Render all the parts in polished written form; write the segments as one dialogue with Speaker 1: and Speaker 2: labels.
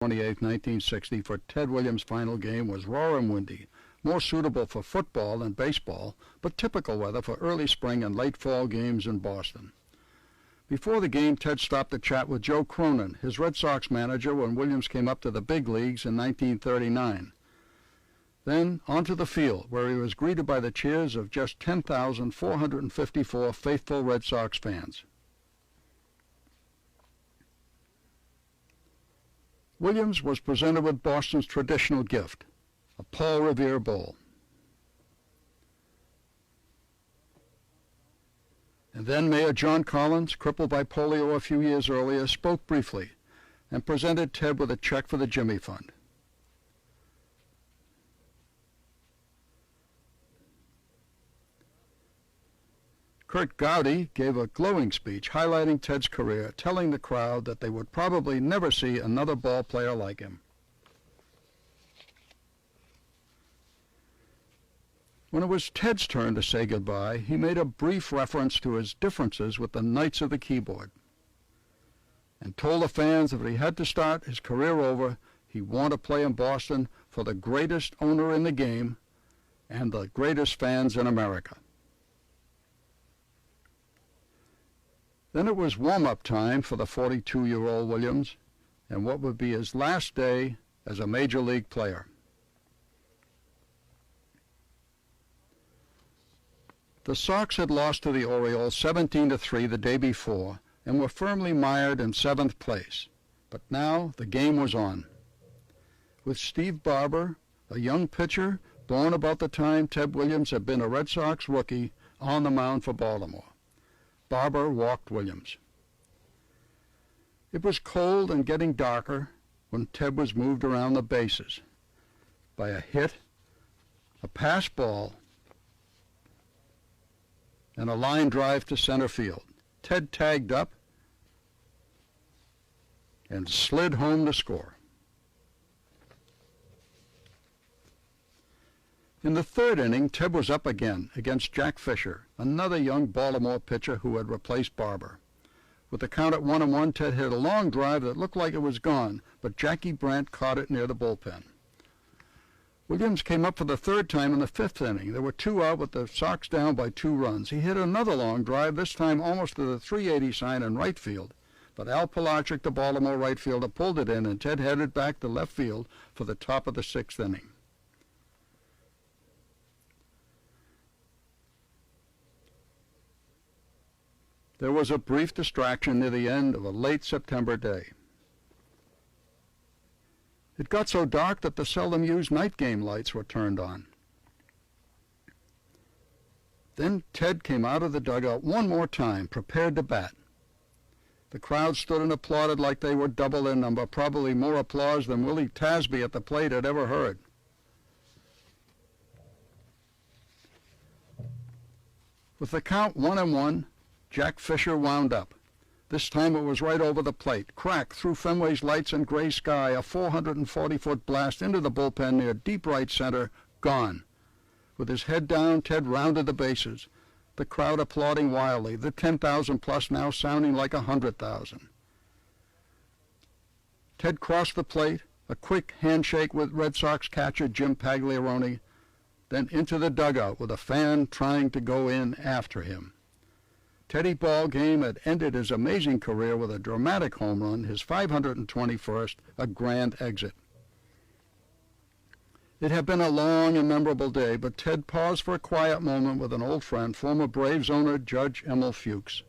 Speaker 1: 28, 1960, for Ted Williams' final game was raw and windy, more suitable for football than baseball, but typical weather for early spring and late fall games in Boston. Before the game, Ted stopped to chat with Joe Cronin, his Red Sox manager when Williams came up to the big leagues in 1939. Then onto the field, where he was greeted by the cheers of just 10,454 faithful Red Sox fans. Williams was presented with Boston's traditional gift, a Paul Revere Bowl. And then Mayor John Collins, crippled by polio a few years earlier, spoke briefly and presented Ted with a check for the Jimmy Fund. Kurt Gowdy gave a glowing speech highlighting Ted's career, telling the crowd that they would probably never see another ball player like him. When it was Ted's turn to say goodbye, he made a brief reference to his differences with the Knights of the Keyboard and told the fans that if he had to start his career over, he wanted to play in Boston for the greatest owner in the game and the greatest fans in America. Then it was warm-up time for the 42-year-old Williams and what would be his last day as a major league player. The Sox had lost to the Orioles 17-3 the day before and were firmly mired in 7th place. But now the game was on. With Steve Barber, a young pitcher born about the time Ted Williams had been a Red Sox rookie, on the mound for Baltimore. Barber walked Williams. It was cold and getting darker when Ted was moved around the bases by a hit, a pass ball, and a line drive to center field. Ted tagged up and slid home to score. In the 3rd inning, Ted was up again against Jack Fisher, another young Baltimore pitcher who had replaced Barber. With the count at 1-1, Ted hit a long drive that looked like it was gone, but Jackie Brandt caught it near the bullpen. Williams came up for the 3rd time in the 5th inning. There were 2 out with the Sox down by 2 runs. He hit another long drive, this time almost to the 380 sign in right field, but Al Pelagic, the Baltimore right fielder, pulled it in, and Ted headed back to left field for the top of the 6th inning. There was a brief distraction near the end of a late September day. It got so dark that the seldom used night game lights were turned on. Then Ted came out of the dugout one more time, prepared to bat. The crowd stood and applauded like they were double their number, probably more applause than Willie Tasby at the plate had ever heard. With the count 1-1, Jack Fisher wound up. This time it was right over the plate. Crack through Fenway's lights and gray sky, a 440-foot blast into the bullpen near deep right center, gone. With his head down, Ted rounded the bases, the crowd applauding wildly, the 10,000 plus now sounding like 100,000. Ted crossed the plate, a quick handshake with Red Sox catcher Jim Pagliarone, then into the dugout with a fan trying to go in after him. Teddy Ball Game had ended his amazing career with a dramatic home run, his 521st, a grand exit. It had been a long and memorable day, but Ted paused for a quiet moment with an old friend, former Braves owner Judge Emil Fuchs.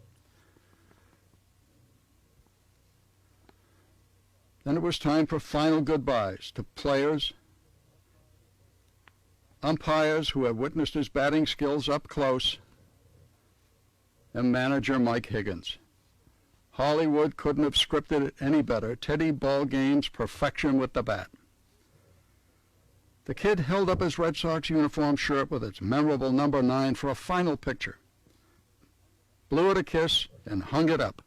Speaker 1: Then it was time for final goodbyes to players, umpires who had witnessed his batting skills up close, and manager Mike Higgins. Hollywood couldn't have scripted it any better. Teddy Ball Game's perfection with the bat. The kid held up his Red Sox uniform shirt with its memorable number 9 for a final picture, blew it a kiss, and hung it up.